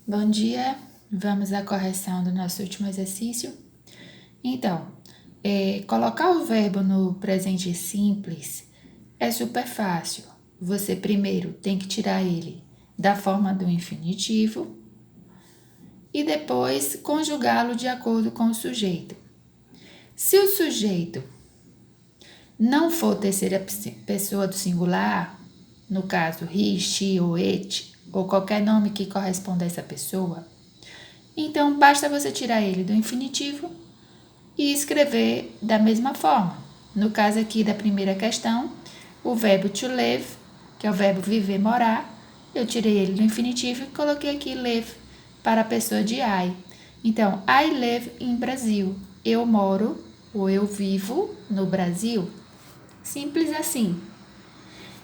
Bom dia, vamos à correção do nosso último exercício. Então, colocar o verbo no presente simples é super fácil. Você primeiro tem que tirar ele da forma do infinitivo e depois conjugá-lo de acordo com o sujeito. Se o sujeito não for terceira pessoa do singular, no caso he, she ou it, ou qualquer nome que corresponda a essa pessoa, então basta você tirar ele do infinitivo e escrever da mesma forma. No caso aqui da primeira questão, o verbo to live, que é o verbo viver, morar, eu tirei ele do infinitivo e coloquei aqui live para a pessoa de I. Então, I live in Brasil. Eu moro ou eu vivo no Brasil. Simples assim.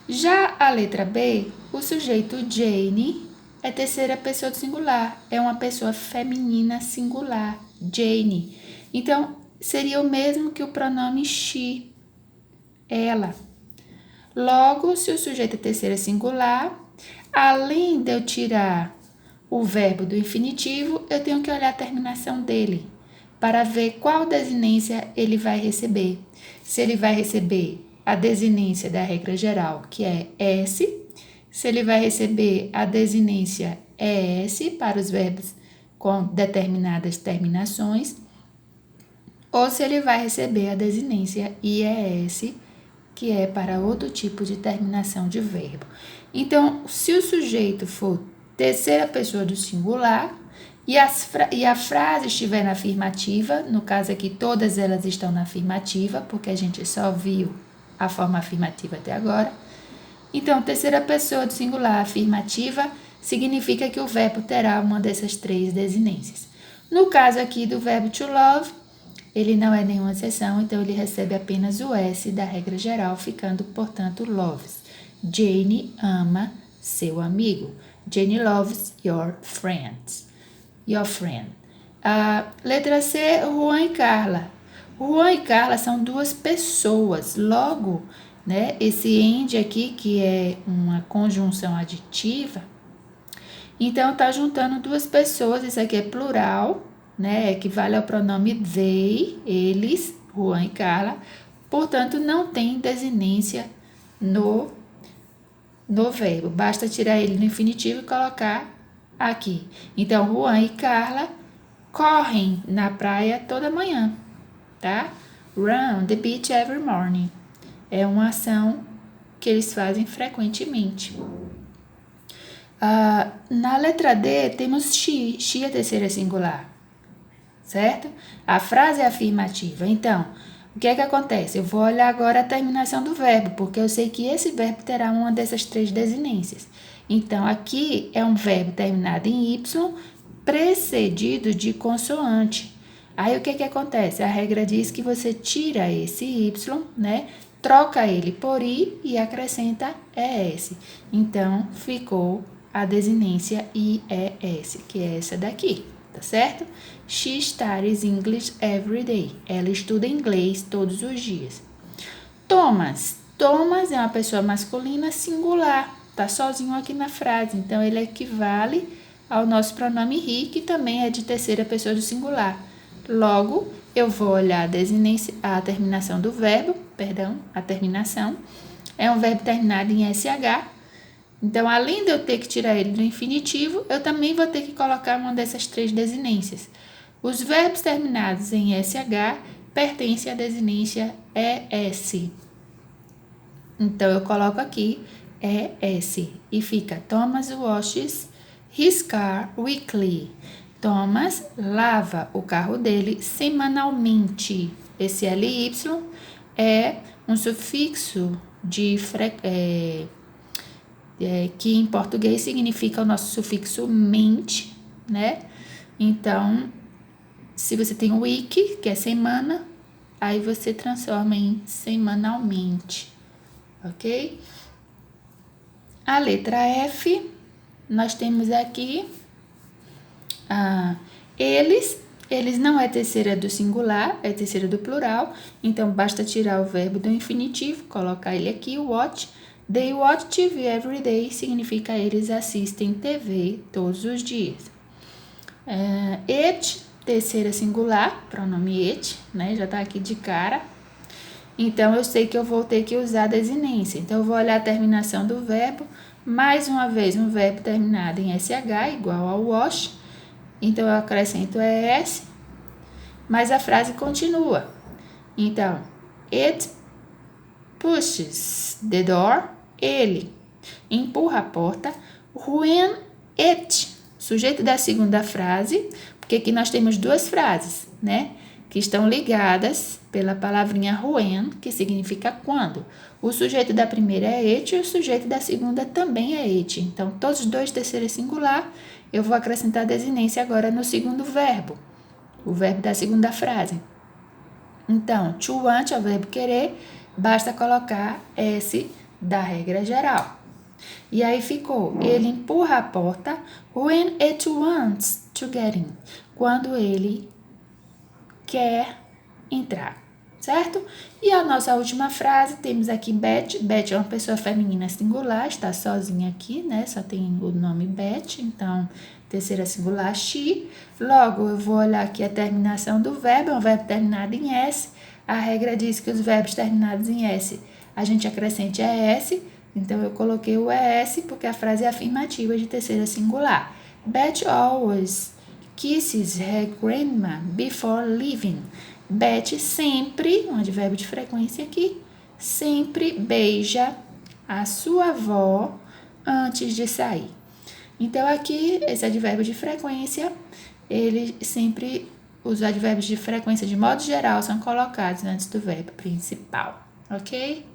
Já a letra B, o sujeito Jane é terceira pessoa do singular, é uma pessoa feminina singular, Jane. Então, seria o mesmo que o pronome she, ela. Logo, se o sujeito é terceira singular, além de eu tirar o verbo do infinitivo, eu tenho que olhar a terminação dele para ver qual desinência ele vai receber. Se ele vai receber a desinência da regra geral, que é S, se ele vai receber a desinência ES para os verbos com determinadas terminações, ou se ele vai receber a desinência IES, que é para outro tipo de terminação de verbo. Então, se o sujeito for terceira pessoa do singular e a frase estiver na afirmativa, no caso aqui todas elas estão na afirmativa, porque a gente só viu a forma afirmativa até agora. Então, terceira pessoa do singular afirmativa significa que o verbo terá uma dessas três desinências. No caso aqui do verbo to love, ele não é nenhuma exceção, então ele recebe apenas o S da regra geral, ficando, portanto, loves. Jane ama seu amigo. Jane loves your friends. Your friend. Letra C, Juan e Carla. Juan e Carla são duas pessoas. Logo, né, esse and aqui, que é uma conjunção aditiva, então tá juntando duas pessoas, isso aqui é plural, né? Equivale ao pronome they, eles, Juan e Carla. Portanto, não tem desinência no verbo. Basta tirar ele no infinitivo e colocar aqui. Então, Juan e Carla correm na praia toda manhã, tá? Run the beach every morning. É uma ação que eles fazem frequentemente. Na letra D, temos she. She é terceira singular, certo? A frase é afirmativa. Então, o que é que acontece? Eu vou olhar agora a terminação do verbo, porque eu sei que esse verbo terá uma dessas três desinências. Então, aqui é um verbo terminado em Y, precedido de consoante. Aí, o que é que acontece? A regra diz que você tira esse Y, né? Troca ele por I e acrescenta ES. Então, ficou a desinência IES, que é essa daqui, tá certo? She studies English every day. Ela estuda inglês todos os dias. Thomas. Thomas é uma pessoa masculina singular. Tá sozinho aqui na frase. Então, ele equivale ao nosso pronome he, que também é de terceira pessoa do singular. Logo, eu vou olhar a desinência, a terminação do verbo, a terminação. É um verbo terminado em SH. Então, além de eu ter que tirar ele do infinitivo, eu também vou ter que colocar uma dessas três desinências. Os verbos terminados em SH pertencem à desinência ES. Então, eu coloco aqui ES e fica Thomas washes his car weekly. Thomas lava o carro dele semanalmente. Esse LY é um sufixo que em português significa o nosso sufixo mente, né? Então, se você tem o week, que é semana, aí você transforma em semanalmente, ok? A letra F, nós temos aqui eles não é terceira do singular, é terceira do plural, então basta tirar o verbo do infinitivo, colocar ele aqui, watch. They watch TV every day significa eles assistem TV todos os dias. It, terceira singular, pronome it, né? Já tá aqui de cara. Então, eu sei que eu vou ter que usar a desinência. Então, eu vou olhar a terminação do verbo. Mais uma vez, um verbo terminado em SH, igual ao wash. Então, eu acrescento ES, mas a frase continua. Então, it pushes the door. Ele empurra a porta. When it, sujeito da segunda frase, porque aqui nós temos duas frases, né? Que estão ligadas pela palavrinha when, que significa quando. O sujeito da primeira é it e o sujeito da segunda também é it. Então, todos os dois terceira singular, eu vou acrescentar a desinência agora no segundo verbo, o verbo da segunda frase. Então, to want é o verbo querer, basta colocar S da regra geral. E aí ficou, ele empurra a porta when it wants to get in. Quando ele quer entrar, certo? E a nossa última frase, temos aqui Beth. Beth é uma pessoa feminina singular, está sozinha aqui, né? Só tem o nome Beth, então, terceira singular, she. Logo, eu vou olhar aqui a terminação do verbo, é um verbo terminado em S. A regra diz que os verbos terminados em S, a gente acrescente ES, então eu coloquei o ES porque a frase é afirmativa de terceira singular. Beth always kisses her grandma before leaving. Beth sempre, um advérbio de frequência aqui, sempre beija a sua avó antes de sair. Então, aqui, esse advérbio de frequência, ele sempre, os advérbios de frequência, de modo geral, são colocados antes do verbo principal, ok?